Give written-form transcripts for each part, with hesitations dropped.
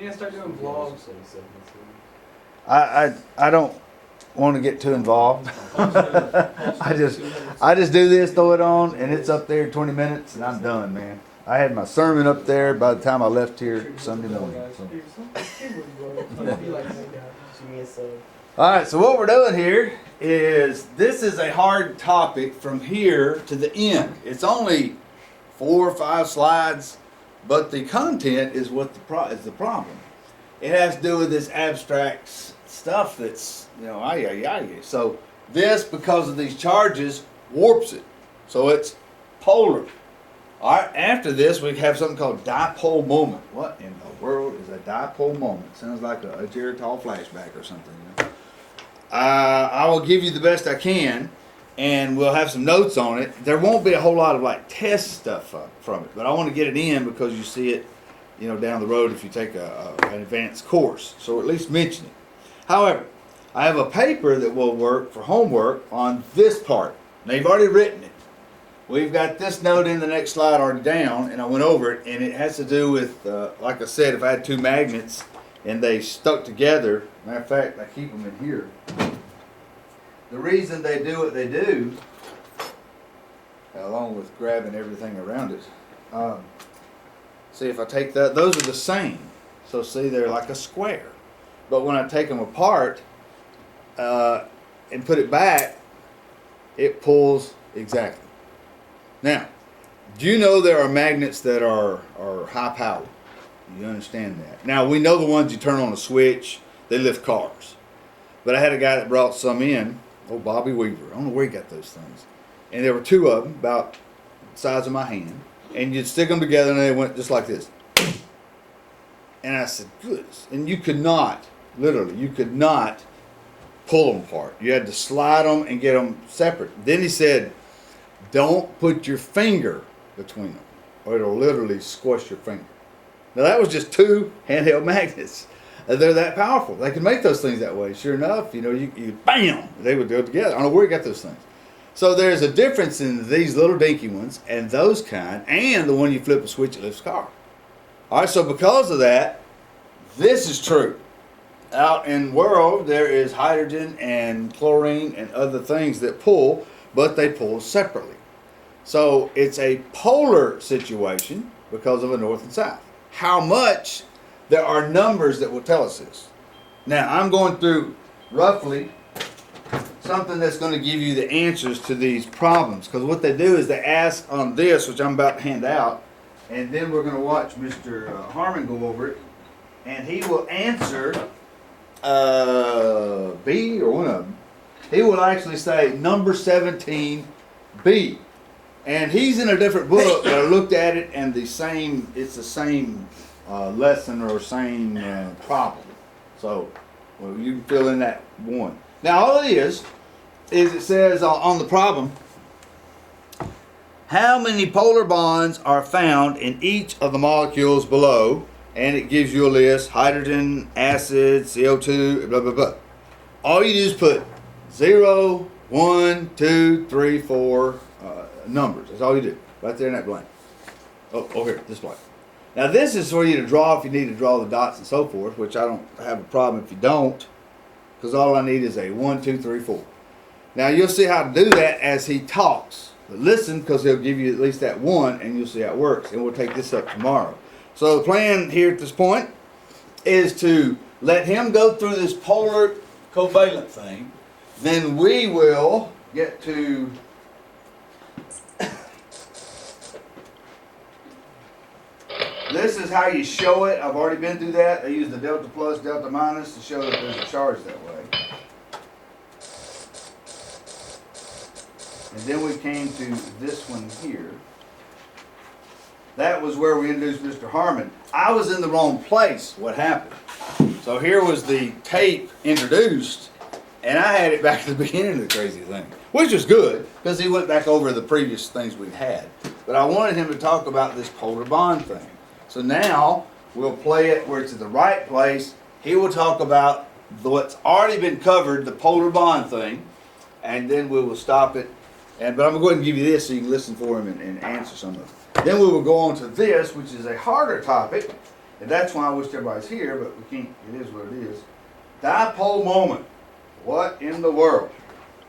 Yeah, start doing vlogs. I don't want to get too involved. I just do this, throw it on, and it's up there 20 minutes, and I'm done, man. I had my sermon up there by the time I left here Sunday morning. So. All right, so what we're doing here is this is a hard topic from here to the end. It's only 4 or 5 slides, but the content is what is the problem. It has to do with this abstract stuff that's, So this, because of these charges, warps it. So it's polar. All right, after this, we have something called dipole moment. What in the world is a dipole moment? Sounds like a Geritol flashback or something. I will give you the best I can, and we'll have some notes on it. There won't be a whole lot of like test stuff from it, but I want to get it in because you see it, down the road if you take an advanced course. So at least mention it. However, I have a paper that will work for homework on this part. Now you've already written it. We've got this note in the next slide already down, and I went over it, and it has to do with, like I said, if I had 2 magnets and they stuck together, matter of fact, I keep them in here. The reason they do what they do, along with grabbing everything around it, see if I take that, those are the same. So see, they're like a square. But when I take them apart and put it back, it pulls exactly. Now, do you know there are magnets that are high powered? You understand that. Now, we know the ones you turn on a switch, they lift cars. But I had a guy that brought some in, Bobby Weaver. I don't know where he got those things. And there were 2 of them, about the size of my hand. And you'd stick them together and they went just like this. And I said, goodness. And you could not, literally, pull them apart. You had to slide them and get them separate. Then he said, don't put your finger between them, or it'll literally squash your finger. Now that was just 2 handheld magnets. They're that powerful. They can make those things that way. Sure enough, you bam, they would go together. I don't know where he got those things. So there's a difference in these little dinky ones and those kind, and the one you flip a switch, it lifts a car. All right, so because of that, this is true. Out in the world, there is hydrogen and chlorine and other things that pull, but they pull separately. So it's a polar situation because of a north and south. How much? There are numbers that will tell us this. Now, I'm going through roughly something that's going to give you the answers to these problems. Because what they do is they ask on this, which I'm about to hand out, and then we're going to watch Mr. Harmon go over it, and he will answer B or one of them. He will actually say number 17B. And he's in a different book, but I looked at it and it's the same lesson or same problem. So you can fill in that one. Now all it is it says on the problem, how many polar bonds are found in each of the molecules below, and it gives you a list, hydrogen, acid, CO2, blah, blah, blah. All you do is put 0, 1, 2, 3, 4 numbers. That's all you do. Right there in that blank. Oh, here, this blank. Now this is for you to draw if you need to draw the dots and so forth, which I don't have a problem if you don't, because all I need is a 1, 2, 3, 4. Now you'll see how to do that as he talks. But listen, because he'll give you at least that one, and you'll see how it works. And we'll take this up tomorrow. So the plan here at this point is to let him go through this polar covalent thing. Then we will get to this is how you show it. I've already been through that. I use the delta plus, delta minus to show that there's a charge that way. And then we came to this one here. That was where we introduced Mr. Harmon. I was in the wrong place. What happened? So here was the tape introduced, and I had it back at the beginning of the crazy thing, which was good because he went back over the previous things we'd had. But I wanted him to talk about this polar bond thing. So now we'll play it where it's at the right place. He will talk about what's already been covered, the polar bond thing, and then we will stop it. But I'm going to go ahead and give you this so you can listen for him and answer some of it. Then we will go on to this, which is a harder topic, And that's why I wish everybody's here, but we can't. It is what it is. Dipole moment. What in the world?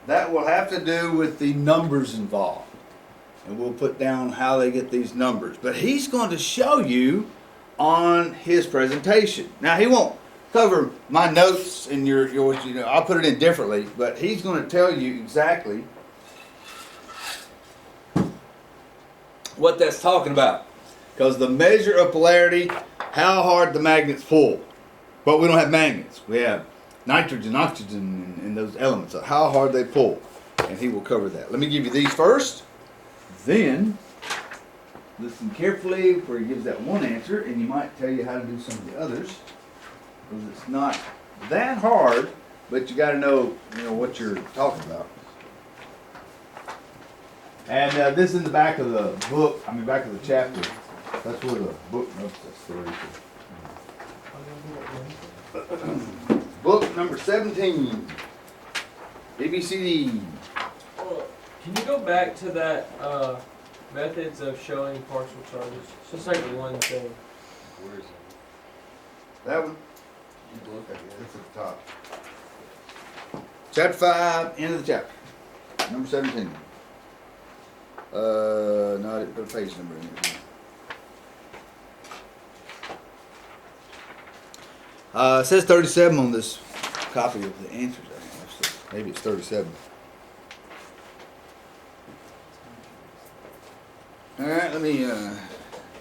That will have to do with the numbers involved. And we'll put down how they get these numbers. But he's going to show you on his presentation. Now, he won't cover my notes and yours. You know, I'll put it in differently, but he's going to tell you exactly what that's talking about. Because the measure of polarity, how hard the magnets pull. But we don't have magnets. We have nitrogen, oxygen, and those elements. So how hard they pull. And he will cover that. Let me give you these first. Then, listen carefully where he gives that one answer, and he might tell you how to do some of the others. Because it's not that hard, but you got to know, what you're talking about. And this is in the back of the book, back of the chapter. That's where the book notes that story. Book number 17. ABCD. Can you go back to that methods of showing partial charges? It's just like one thing. Where is it? That one? You look at it. It's at the top. Chapter 5, end of the chapter. Number 17. No, I didn't put a page number in here. It says 37 on this copy of the answers I have, so maybe it's 37. Alright, let me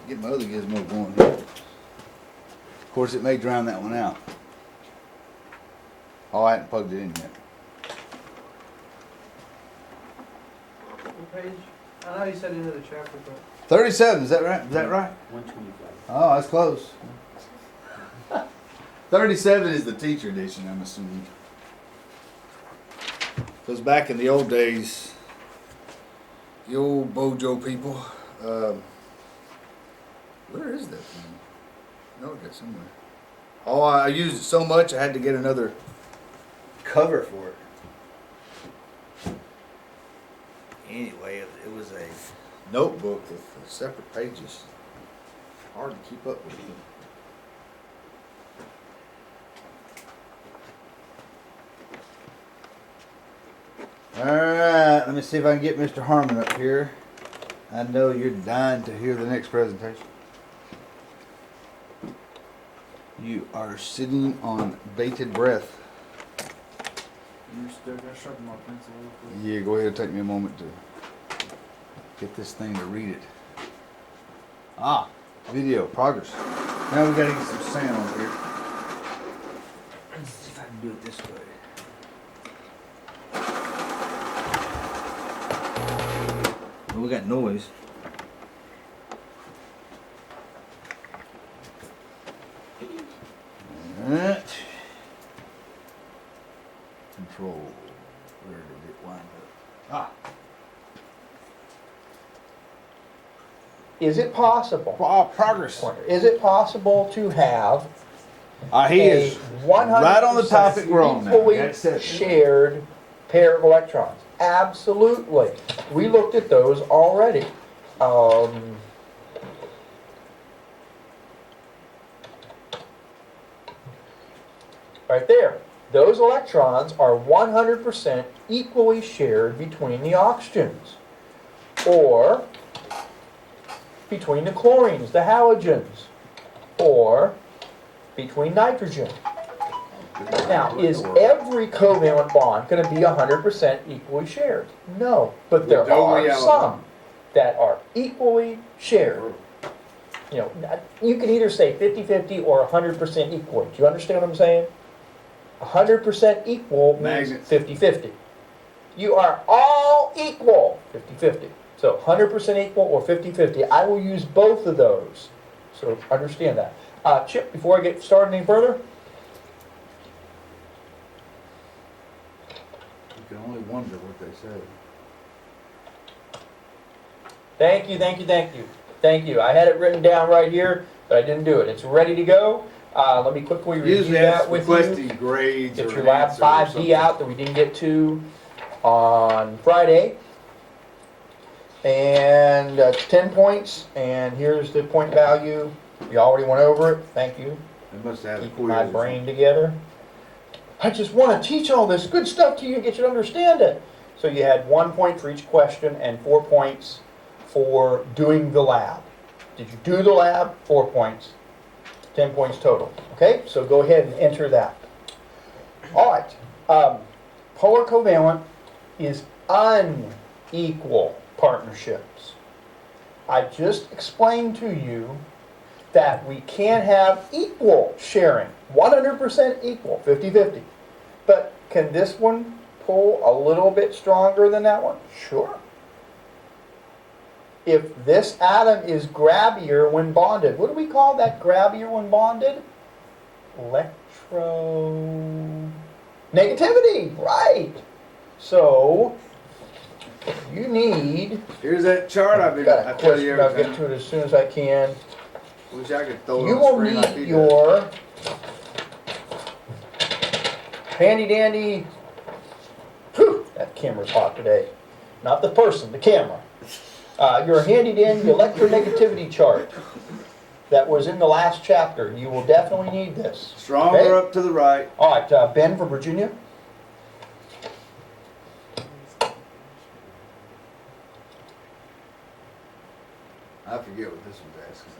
get my other gizmo going here. Of course, it may drown that one out. Oh, I hadn't plugged it in yet. What page? I know you said into the chapter, but 37, is that right? Is that right? 125. Oh, that's close. 37 is the teacher edition, I'm assuming. Because back in the old days, the old Bojo people, where is that thing? No, I got it somewhere. Oh, I used it so much I had to get another cover for it. Anyway, it was a notebook with separate pages. Hard to keep up with. Alright, let me see if I can get Mr. Harmon up here. I know you're dying to hear the next presentation. You are sitting on bated breath. You're still gonna sharpen my pencil real quick. Yeah, go ahead and take me a moment to get this thing to read it. Ah, video, progress. Now we gotta get some sound here. Let's see if I can do it this way. Well, we got noise. Alright. Control. Where did it wind up? Is it possible? Progress. Is it possible to have He a is 100% right on the topic we're on now. equally That's it. shared pair of electrons? Absolutely. We looked at those already. Right there. Those electrons are 100% equally shared between the oxygens, or between the chlorines, the halogens, or between nitrogen. Now, is every covalent bond going to be 100% equally shared? No, but there are some that are equally shared. You can either say 50-50 or 100% equal. Do you understand what I'm saying? 100% equal means 50-50. You are all equal, 50-50. So 100% equal or 50-50. I will use both of those. So understand that. Chip, before I get started any further? You can only wonder what they say. Thank you, thank you, thank you. Thank you. I had it written down right here, but I didn't do it. It's ready to go. Let me quickly review that with you. Grades Get your lab 5D out that we didn't get to on Friday. And 10 points, and here's the point value You already went over it, thank you. They must have had a Keep quiz my or brain together. I just want to teach all this good stuff to you and get you to understand it. So you had 1 point for each question and 4 points for doing the lab. Did you do the lab? 4 points. 10 points total. Okay, so go ahead and enter that. All right. Polar covalent is unequal partnerships. I just explained to you that we can have equal sharing, 100% equal, 50-50. But can this one pull a little bit stronger than that one? Sure. If this atom is grabbier when bonded, what do we call that grabbier when bonded? Electronegativity, right. So, you need, Here's that chart I've been, got I a tell you question, I'll every get time. to it as soon as I can. Wish I could throw it You on will the screen like need he does. your handy dandy, whew, that camera's hot today. Not the person, the camera. Your handy dandy electronegativity chart that was in the last chapter. You will definitely need this. Stronger Okay? up to the right. All right, Ben from Virginia. I forget what this was asking.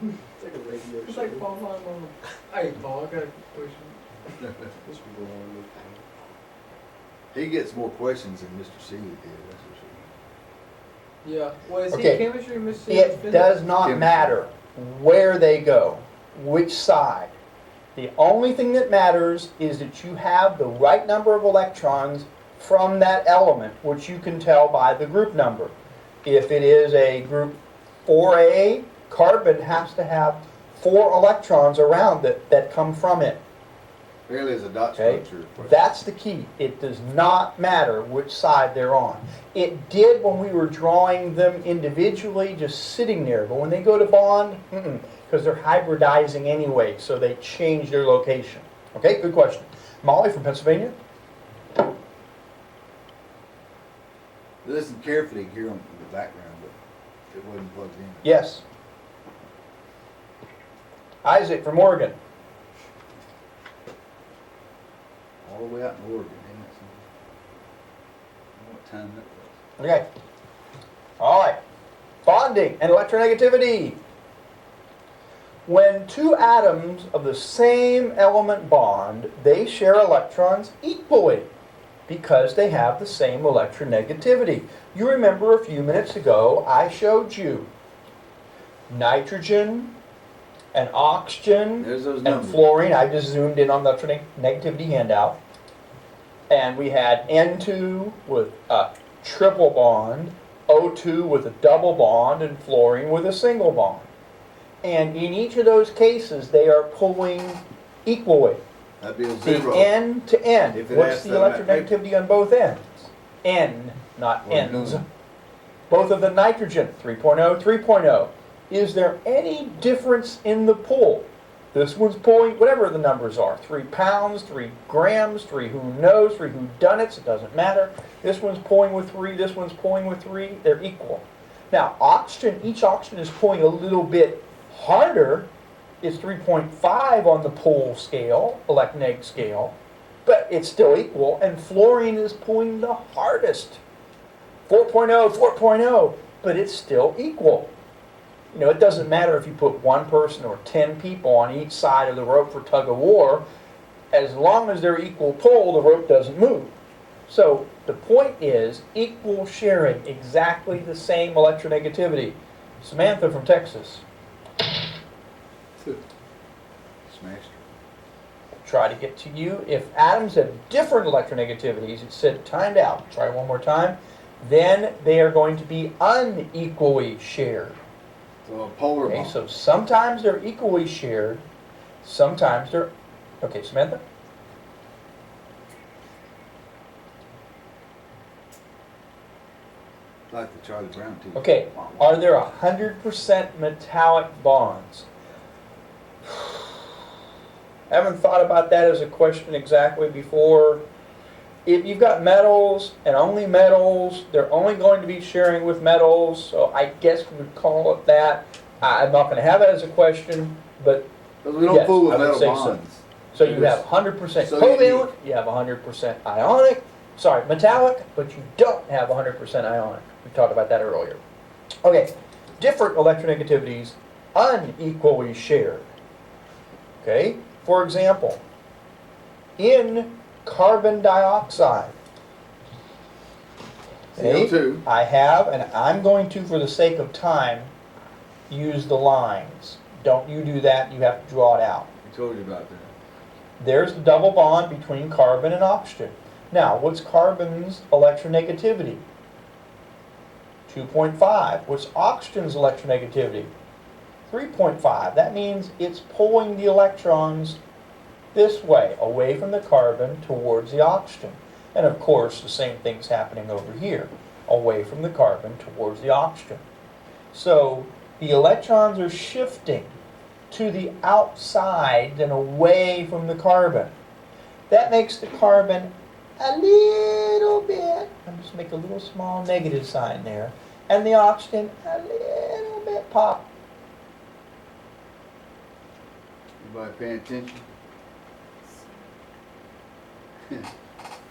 It's like a radio It's show. like Paul Von Loman. Hey, Paul, I got a question. This people want to look at. He gets more questions than Mr. Seeley did, that's for sure. Yeah, well, is Okay. he chemistry or Mr. It does not Chemistry. matter where they go, which side. The only thing that matters is that you have the right number of electrons from that element, which you can tell by the group number. If it is a group 4A, carbon has to have 4 electrons around it that come from it. Really is a dot Okay. structure question. That's the key. It does not matter which side they're on. It did when we were drawing them individually, just sitting there. But when they go to bond, because they're hybridizing anyway, so they change their location. Okay, good question. Molly from Pennsylvania? Listen carefully here on the background, but it wasn't plugged in. Yes. Isaac from Oregon? All the way out in Oregon, ain't it? What time that was. Okay. All right. Bonding and electronegativity. When two atoms of the same element bond, they share electrons equally because they have the same electronegativity. You remember a few minutes ago, I showed you nitrogen and oxygen There's those and numbers. fluorine. I just zoomed in on the electronegativity handout. And we had N2 with a triple bond, O2 with a double bond, and fluorine with a single bond. And in each of those cases, they are pulling equally. That'd be a The zero. end to end. If it What's has the that on that electronegativity on both ends? N, not Or ends. none. Both of the nitrogen, 3.0, 3.0. Is there any difference in the pull? This one's pulling, whatever the numbers are, 3 pounds, 3 grams, 3 who knows, 3 who done it, it doesn't matter. This one's pulling with 3, this one's pulling with 3, they're equal. Now, oxygen, each oxygen is pulling a little bit harder. It's 3.5 on the pull scale, electroneg scale, but it's still equal, and fluorine is pulling the hardest. 4.0, 4.0, but it's still equal. You know, it doesn't matter if you put one person or 10 people on each side of the rope for tug of war. As long as they're equal pull, the rope doesn't move. So the point is equal sharing, exactly the same electronegativity. Samantha from Texas. Smashed. Try to get to you. If atoms have different electronegativities, it said timed out. Try one more time. Then they are going to be unequally shared. So a polar Okay, bond. so sometimes they're equally shared, sometimes they're... Okay, Samantha? Like the Charlie Brown team. Okay, are there 100% metallic bonds? Haven't thought about that as a question exactly before. If you've got metals and only metals, they're only going to be sharing with metals, so I guess we would call it that. I'm not gonna have it as a question, but, Because we don't Yes, fool with I would metal say so. bonds. so you have 100% So you covalent, you have 100% ionic, sorry, metallic, but you don't have 100% ionic. We talked about that earlier. Okay, different electronegativities unequally shared. Okay, for example, in carbon dioxide, okay, CO2. I have, and I'm going to, for the sake of time, use the lines. Don't you do that, you have to draw it out. I told you about that. There's the double bond between carbon and oxygen. Now, what's carbon's electronegativity? 2.5. What's oxygen's electronegativity? 3.5. That means it's pulling the electrons this way, away from the carbon towards the oxygen. And of course, the same thing's happening over here, away from the carbon towards the oxygen. So the electrons are shifting to the outside and away from the carbon. That makes the carbon a little bit, I'm just make a little small negative sign there, and the oxygen a little bit pop. Anybody paying attention?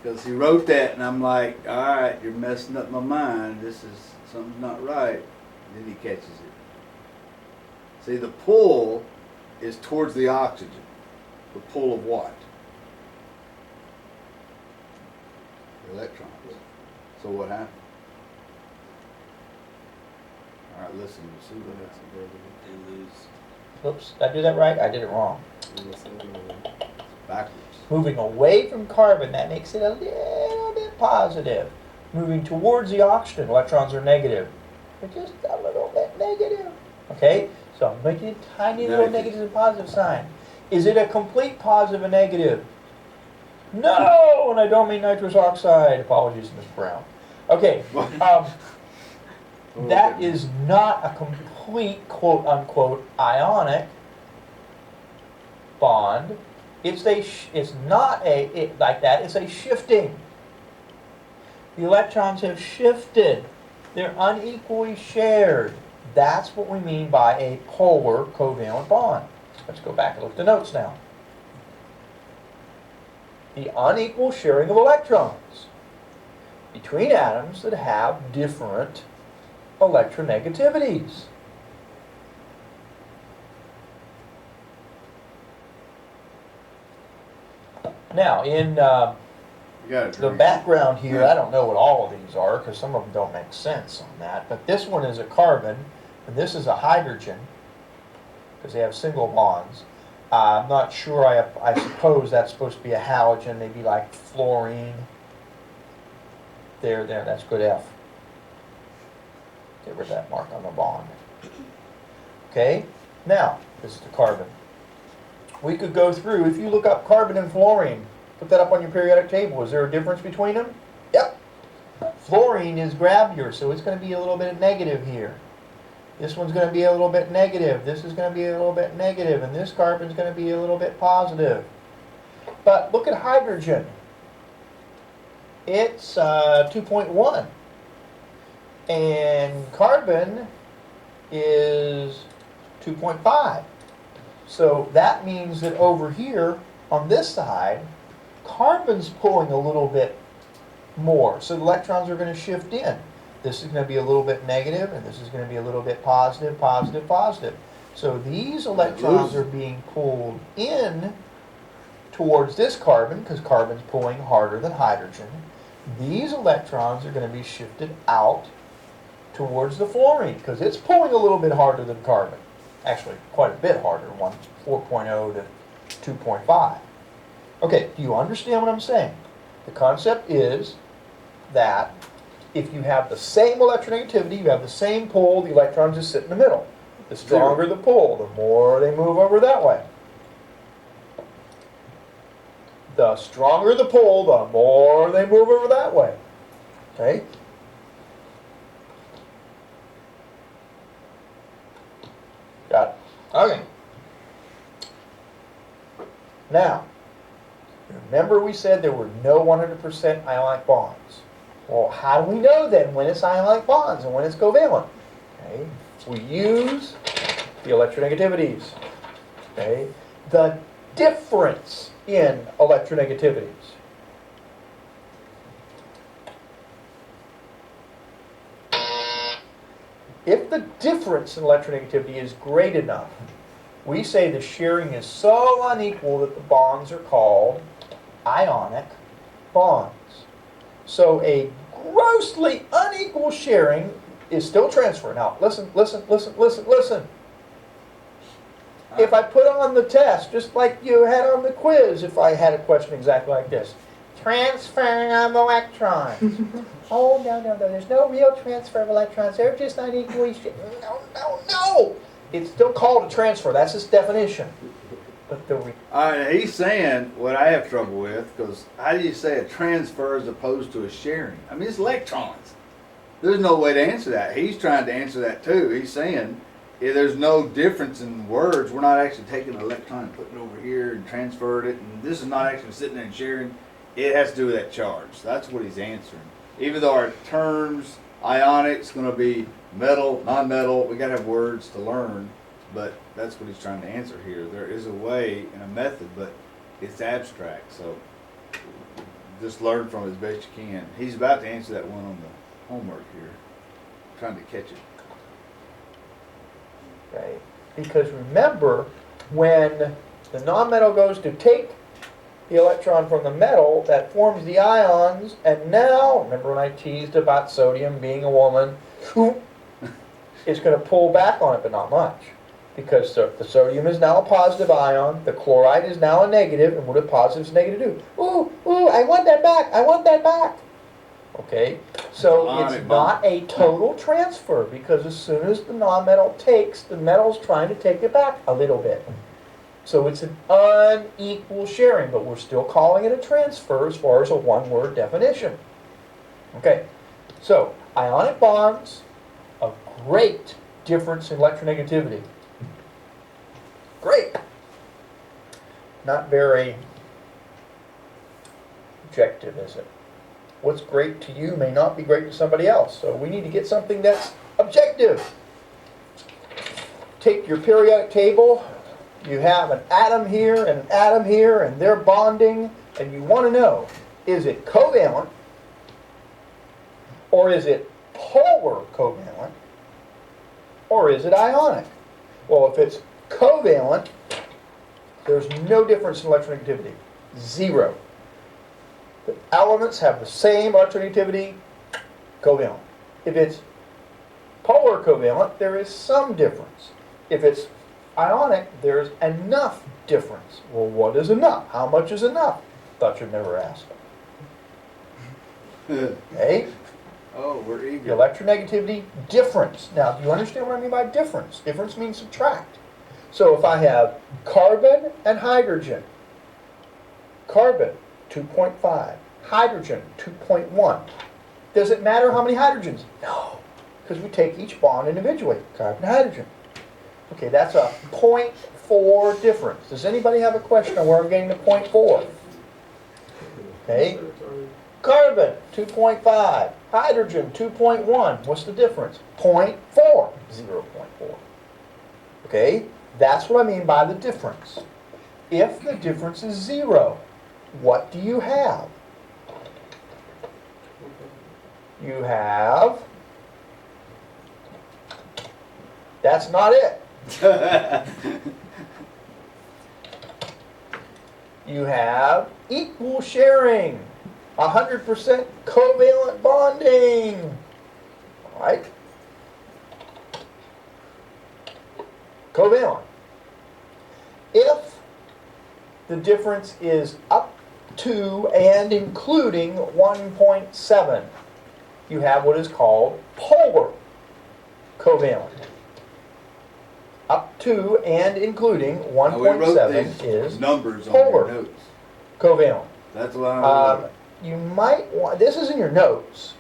Because he wrote that, and I'm like, all right, you're messing up my mind. Something's not right. Then he catches it. See, the pull is towards the oxygen. The pull of what? The electrons. So what happened? All right, listen. You see what happened? They lose. Oops, did I do that right? I did it wrong. Backwards. Moving away from carbon, that makes it a little bit positive. Moving towards the oxygen, electrons are negative. They're just a little bit negative. Okay? So I'm making a tiny little negative and positive sign. Is it a complete positive and negative? No! And I don't mean nitrous oxide. Apologies, Ms. Brown. Okay. That is not a complete quote-unquote ionic bond. It's not like that. It's a shifting. The electrons have shifted. They're unequally shared. That's what we mean by a polar covalent bond. Let's go back and look at the notes now. The unequal sharing of electrons between atoms that have different electronegativities. Now, in You got it. the background here, I don't know what all of these are because some of them don't make sense on that, but this one is a carbon and this is a hydrogen because they have single bonds. I'm not sure, I suppose that's supposed to be a halogen, maybe like fluorine. There, that's good F. Get rid of that mark on the bond. Okay, now, this is the carbon. We could go through, if you look up carbon and fluorine, put that up on your periodic table. Is there a difference between them? Yep. Fluorine is grabbier, so it's going to be a little bit negative here. This one's going to be a little bit negative. This is going to be a little bit negative, and this carbon's going to be a little bit positive. But look at hydrogen. It's 2.1. And carbon is 2.5. So that means that over here, on this side, carbon's pulling a little bit more. So the electrons are going to shift in. This is going to be a little bit negative, and this is going to be a little bit positive, positive, positive. So these electrons are being pulled in towards this carbon, because carbon's pulling harder than hydrogen. These electrons are going to be shifted out towards the fluorine, because it's pulling a little bit harder than carbon. Actually, quite a bit harder, 4.0 to 2.5. Okay, do you understand what I'm saying? The concept is that if you have the same electronegativity, you have the same pull, the electrons just sit in the middle. The stronger the pull, the more they move over that way. The stronger the pull, the more they move over that way. Okay? Got it. Okay. Now, remember we said there were no 100% ionic bonds. Well, how do we know then when it's ionic bonds and when it's covalent? Okay. We use the electronegativities. Okay? The difference in electronegativities. If the difference in electronegativity is great enough, we say the shearing is so unequal that the bonds are called ionic bonds. So a grossly unequal shearing is still transfer. Now listen. If I put on the test, just like you had on the quiz, if I had a question exactly like this, transfer of electrons. Oh, no, there's no real transfer of electrons. They're just unequally shared. No. It's still called a transfer. That's its definition. But the He's saying what I have trouble with, because how do you say a transfer as opposed to a sharing? I mean, it's electrons. There's no way to answer that. He's trying to answer that too. He's saying if there's no difference in words. We're not actually taking an electron and putting it over here and transferred it, and this is not actually sitting there and sharing. It has to do with that charge. That's what he's answering. Even though our terms, ionic's going to be metal, non-metal, we got to have words to learn, but that's what he's trying to answer here. There is a way and a method, but it's abstract, so just learn from it as best you can. He's about to answer that one on the homework here, trying to catch it. Okay? Because remember, when the non-metal goes to take the electron from the metal, that forms the ions, and now, remember when I teased about sodium being a woman, it's going to pull back on it, but not much. Because the sodium is now a positive ion, the chloride is now a negative, and what do positives and negatives do? Ooh, I want that back. Okay, so it's not a total transfer, because as soon as the non-metal takes, the metal's trying to take it back a little bit. So it's an unequal sharing, but we're still calling it a transfer as far as a one-word definition. Okay, so ionic bonds, a great difference in electronegativity. Great. Not very objective, is it? What's great to you may not be great to somebody else, so we need to get something that's objective. Take your periodic table. You have an atom here and an atom here, and they're bonding, and you want to know, is it covalent, or is it polar covalent, or is it ionic? Well, if it's covalent, there's no difference in electronegativity. Zero. The elements have the same electronegativity, covalent. If it's polar covalent, there is some difference. If it's ionic, there's enough difference. Well, what is enough? How much is enough? Thought you'd never ask. Okay? Oh, we're The eager. electronegativity difference. Now, do you understand what I mean by difference? Difference means subtract. So if I have carbon and hydrogen, carbon 2.5, hydrogen 2.1. Does it matter how many hydrogens? No, because we take each bond individually, carbon and hydrogen. Okay, that's a 0.4 difference. Does anybody have a question on where I'm getting the 0.4? Okay, carbon 2.5, hydrogen 2.1. What's the difference? 0.4, 0.4. Okay, that's what I mean by the difference. If the difference is 0, what do you have? You have, that's not it. You have equal sharing, 100% covalent bonding. All right? Covalent. If the difference is up to and including 1.7, you have what is called polar covalent. Up to and including Now, we wrote 1.7 these is numbers on polar. your notes. covalent. That's what I wrote. You might want, this is in your notes.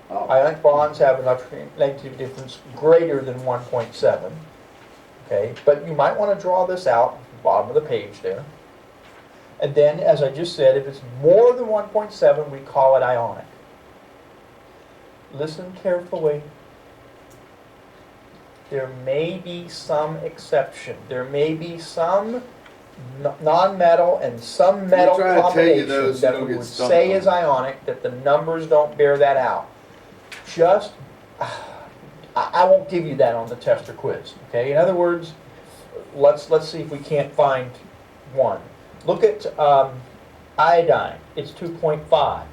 Oh. Ionic bonds have an electronegativity difference greater than 1.7. Okay, but you might want to draw this out at the bottom of the page there. And then, as I just said, if it's more than 1.7, we call it ionic. Listen carefully. There may be some exception. There may be some non-metal and some metal try to tell you combination those so you that don't we get would stumped say on is it. ionic, that the numbers don't bear that out. Just, I won't give you that on the test or quiz, okay? In other words, let's see if we can't find one. Look at iodine, it's 2.5.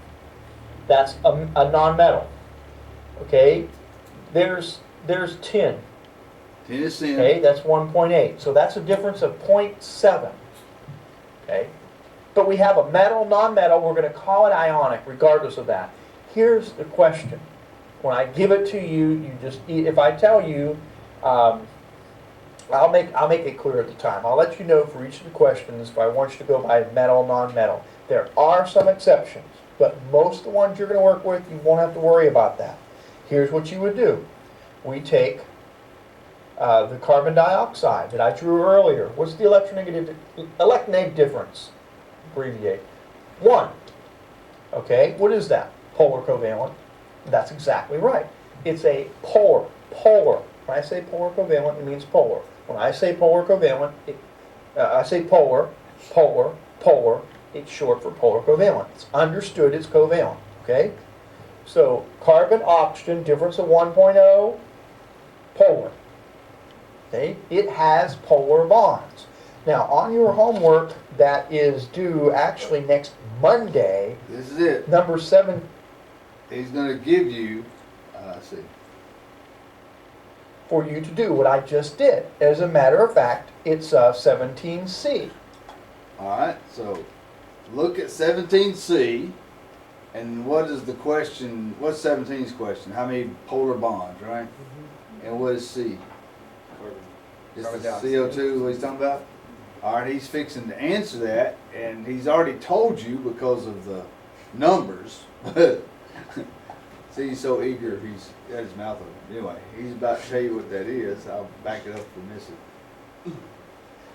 That's a non-metal, okay? There's tin, Tennessee. okay, that's 1.8, so that's a difference of 0.7, okay? But we have a metal, non-metal, we're gonna call it ionic regardless of that. Here's the question. When I give it to you, you just, if I tell you, I'll make it clear at the time. I'll let you know for each of the questions if I want you to go by metal, non-metal. There are some exceptions, but most of the ones you're gonna work with, you won't have to worry about that. Here's what you would do. We take the carbon dioxide that I drew earlier. What's the electronegative difference? Abbreviate. 1. Okay, what is that? Polar covalent. That's exactly right. It's a polar. When I say polar covalent, it means polar. When I say polar covalent, I say polar, it's short for polar covalent. It's understood it's covalent, okay? So carbon-oxygen, difference of 1.0, polar. Okay? It has polar bonds. Now, on your homework that is due actually next Monday, This is it. number 7, He's going to give you, see. for you to do what I just did. As a matter of fact, it's 17C. All right, so look at 17C, and what is the question? What's 17's question? How many polar bonds, right? And what is C? Just Carbon the dioxide. CO2, what he's talking about? All right, he's fixing to answer that, and he's already told you because of the numbers. See, he's so eager, he's got his mouth open. Anyway, he's about to tell you what that is. I'll back it up if we miss it.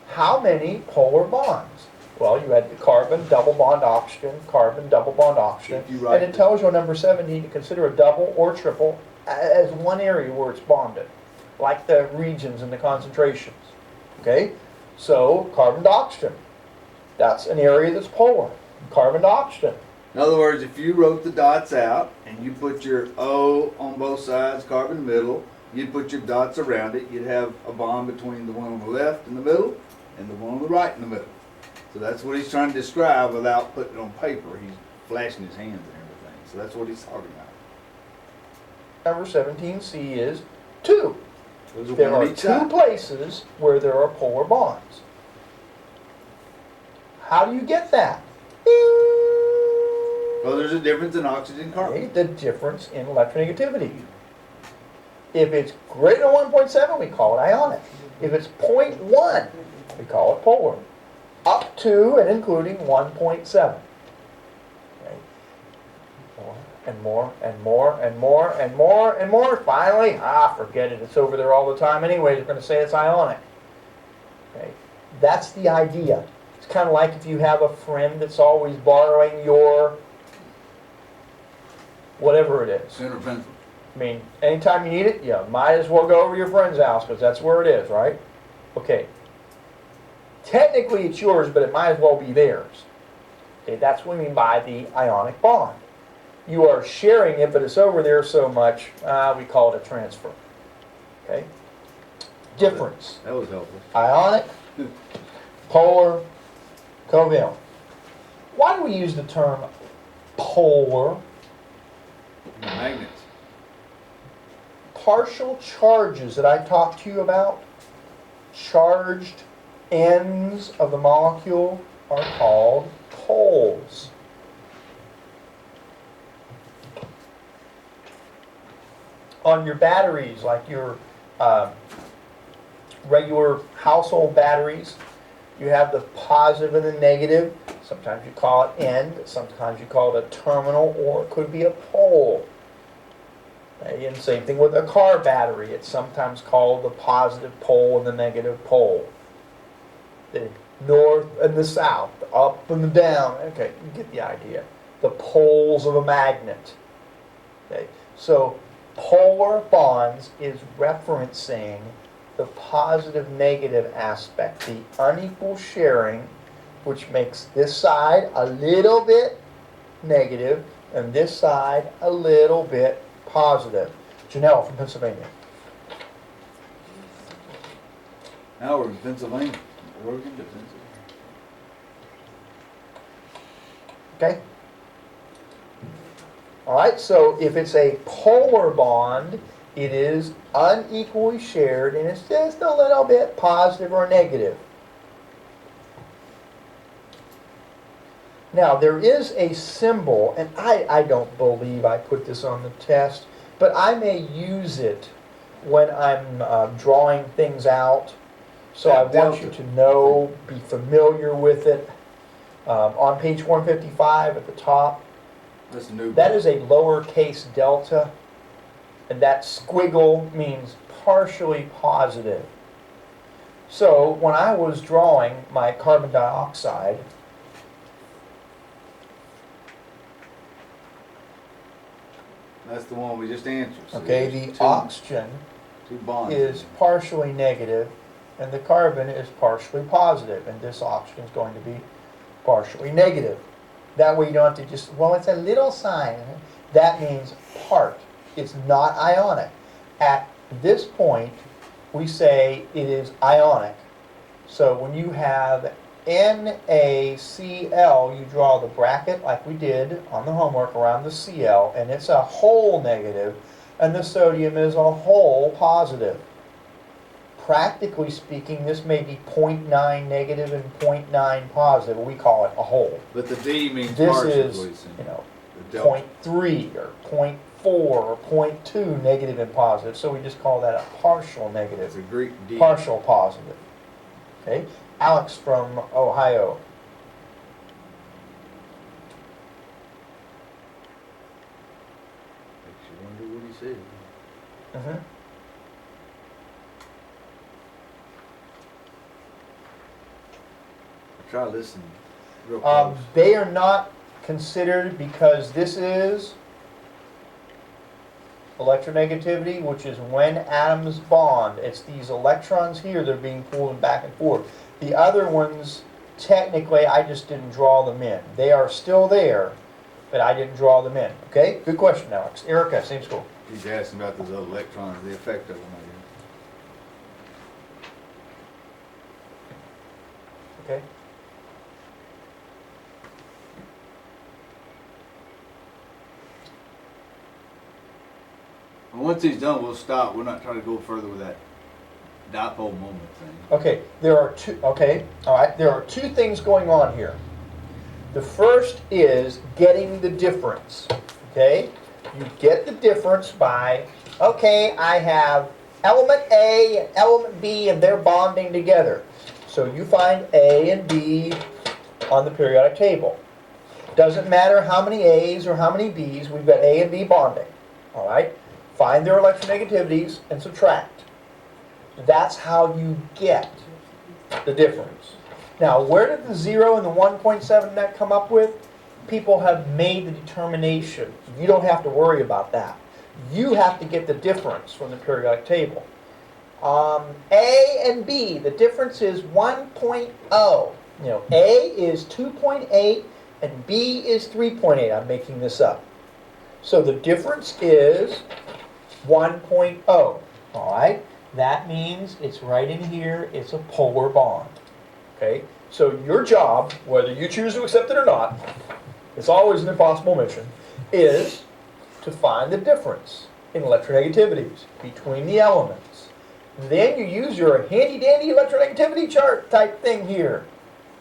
How many polar bonds? Well, you had the carbon, double bond oxygen, carbon, double bond oxygen. If you write And it tells you on number 17 to consider a double or triple as one area where it's bonded, like the regions and the concentrations. Okay? So, carbon to oxygen. That's an area that's polar. Carbon to oxygen. In other words, if you wrote the dots out and you put your O on both sides, carbon in the middle, you'd put your dots around it, you'd have a bond between the one on the left in the middle and the one on the right in the middle. So that's what he's trying to describe without putting it on paper. He's flashing his hands and everything. So that's what he's talking about. Number 17C is 2. Those are There one are on each 2 side. places where there are polar bonds. How do you get that? Well, there's a difference in oxygen and carbon. Okay, the difference in electronegativity. If it's greater than 1.7, we call it ionic. If it's 0.1, we call it polar. Up to and including 1.7. Okay. More and more and more and more and more and more. Finally, forget it. It's over there all the time anyway. They're going to say it's ionic. Okay. That's the idea. It's kind of like if you have a friend that's always borrowing your whatever it is. Center pencil. I mean, anytime you need it, you might as well go over to your friend's house because that's where it is, right? Okay. Technically it's yours, but it might as well be theirs. Okay, that's what we mean by the ionic bond. You are sharing it, but it's over there so much, we call it a transfer. Okay? Difference. That was helpful. Ionic, polar, covalent. Why do we use the term polar? Magnets. Partial charges that I talked to you about, charged ends of the molecule, are called poles. On your batteries, like your regular household batteries, you have the positive and the negative. Sometimes you call it end, sometimes you call it a terminal, or it could be a pole. Okay, and same thing with a car battery. It's sometimes called the positive pole and the negative pole. The north and the south, the up and the down. Okay, you get the idea. The poles of a magnet. Okay, so polar bonds is referencing the positive-negative aspect, the unequal sharing, which makes this side a little bit negative and this side a little bit positive. Janelle from Pennsylvania. Now we're in Pennsylvania. Oregon to Pennsylvania. Okay? All right, so if it's a polar bond, it is unequally shared and it's just a little bit positive or negative. Now, there is a symbol, and I don't believe I put this on the test, but I may use it when I'm drawing things out. So I want you to know, be familiar with it. On page 155 at the top, That's a new. that is a lowercase delta, and that squiggle means partially positive. So when I was drawing my carbon dioxide, That's the one we just answered. So okay, there's the two- oxygen two bonds. is partially negative, and the carbon is partially positive, and this oxygen is going to be partially negative. That way you don't have to just, well, it's a little sign. That means part. It's not ionic. At this point, we say it is ionic. So when you have NaCl, you draw the bracket like we did on the homework around the Cl, and it's a whole negative, and the sodium is a whole positive. Practically speaking, this may be 0.9 negative and 0.9 positive. We call it a whole. But the D means This partially. is, so you know, the delta. 0.3 or 0.4 or 0.2 negative and positive. So we just call that a partial negative. It's a Greek D. Partial positive. Okay? Alex from Ohio. Makes you wonder what he said. Mhm. Try listening real close. They are not considered because this is electronegativity, which is when atoms bond. It's these electrons here that are being pulled back and forth. The other ones, technically, I just didn't draw them in. They are still there, but I didn't draw them in. Okay? Good question, Alex. Erica, same school. He's asking about those other electrons, the effect of them, I Okay? guess. And once he's done, we'll stop. We're not trying to go further with that dipole moment thing. Okay, there are two, okay, all right, there are two things going on here. The first is getting the difference, okay? You get the difference by, okay, I have element A and element B and they're bonding together. So you find A and B on the periodic table. Doesn't matter how many A's or how many B's, we've got A and B bonding, all right? Find their electronegativities and subtract. That's how you get the difference. Now, where did the 0 and the 1.7 net come up with? People have made the determination. You don't have to worry about that. You have to get the difference from the periodic table. A and B, the difference is 1.0. You know, A is 2.8 and B is 3.8. I'm making this up. So the difference is 1.0. All right? That means it's right in here, it's a polar bond. Okay? So your job, whether you choose to accept it or not, it's always an impossible mission, is to find the difference in electronegativities between the elements. Then you use your handy-dandy electronegativity chart type thing here.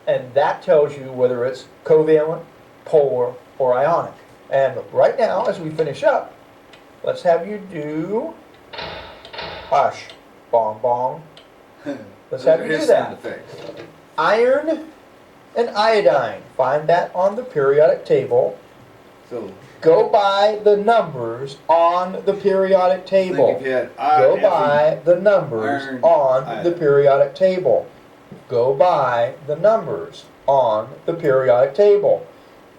And that tells you whether it's covalent, polar, or ionic. And right now, as we finish up, let's have you do hush. Bong bong. Let's have you do that. Iron and iodine. Find that on the periodic table. So, Go by the numbers on the periodic I think table. if you had Go by the numbers Iron, on the iodine. periodic table. Go by the numbers on the periodic table.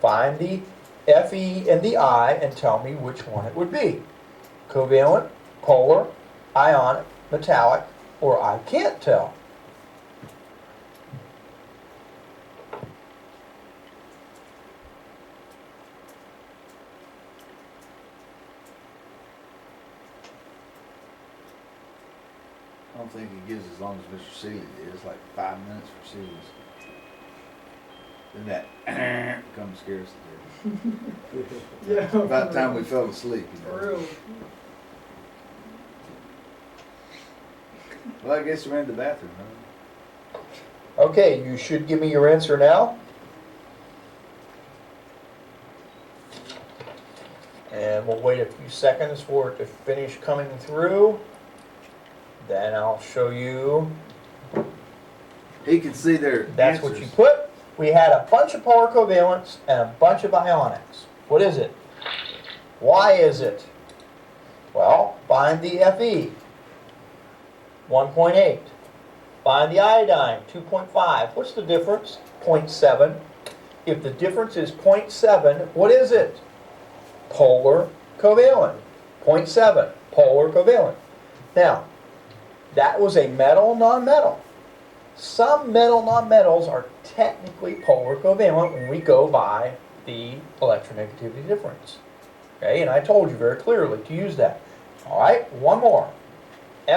Find the Fe and the I and tell me which one it would be. covalent, polar, ionic, metallic, or I can't tell. I don't think it gives as long as Mr. Seeley did. It's like 5 minutes for Seeley's. Then that comes scares us to death. Yeah. About the time we fell asleep. You know. For real. Well, I guess we're in the bathroom, huh? Okay, you should give me your answer now. And we'll wait a few seconds for it to finish coming through. Then I'll show you. He can see their That's answers. what you put. We had a bunch of polar covalents and a bunch of ionics. What is it? Why is it? Well, find the Fe, 1.8. Find the iodine, 2.5. What's the difference? 0.7. If the difference is 0.7, what is it? Polar covalent. 0.7, polar covalent. Now, that was a metal nonmetal. Some metal nonmetals are technically polar covalent when we go by the electronegativity difference. Okay, and I told you very clearly to use that. All right, one more. Li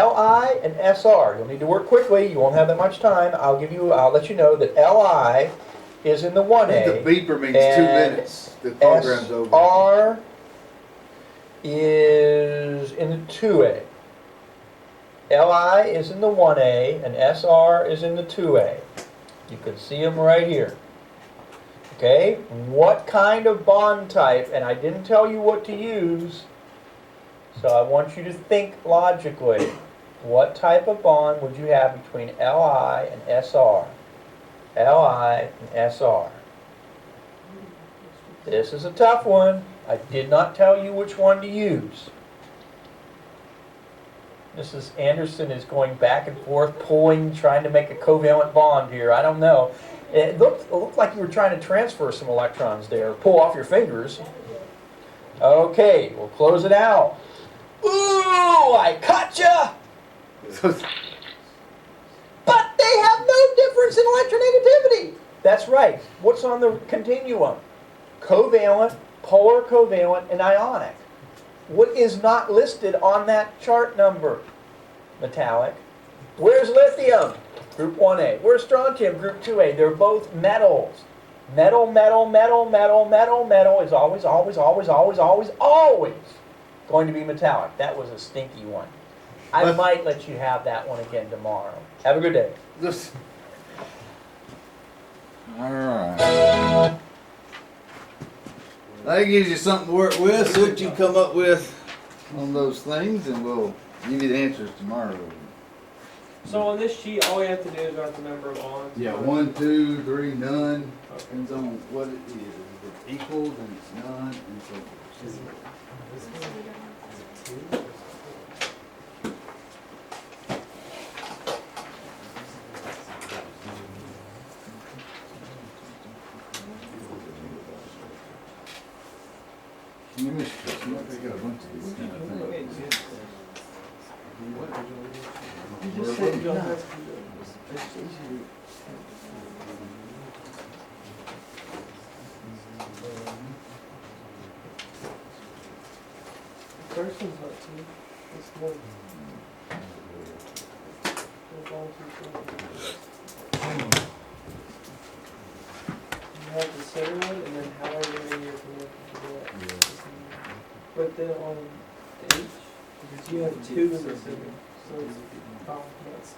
and Sr. You'll need to work quickly. You won't have that much time. I'll let you know that Li is in the 1A. I think the beeper means 2 and minutes. The program's over. SR is in the 2A. Li is in the 1A and SR is in the 2A. You can see them right here. Okay, what kind of bond type, and I didn't tell you what to use, so I want you to think logically. What type of bond would you have between Li and SR? Li and SR. This is a tough one. I did not tell you which one to use. Mrs. Anderson is going back and forth, pulling, trying to make a covalent bond here. I don't know. It looked like you were trying to transfer some electrons there. Pull off your fingers. Okay, we'll close it out. Ooh, I caught ya! But they have no difference in electronegativity. That's right. What's on the continuum? Covalent, polar covalent, and ionic. What is not listed on that chart number? Metallic. Where's lithium? Group 1A. Where's strontium? Group 2A. They're both metals. Metal, metal, metal, metal, metal, metal is always, always, always, always, always, always going to be metallic. That was a stinky one. I might let you have that one again tomorrow. Have a good day. All right. That gives you something to work with. See what you come up with on those things, and we'll give you the answers tomorrow. So on this sheet, all we have to do is write the number of bonds. Yeah, 1, 2, 3, none. Okay. Depends on what it is. If it's equals, then it's none, and so forth. You missed this. You might got a bunch of these kind of things. You just said you don't have to do it. The first one's not two. It's one. They're bond two. You have the center one, and then however many you're connected to that. But then on H, you have two in the center, so it's 5, not 6.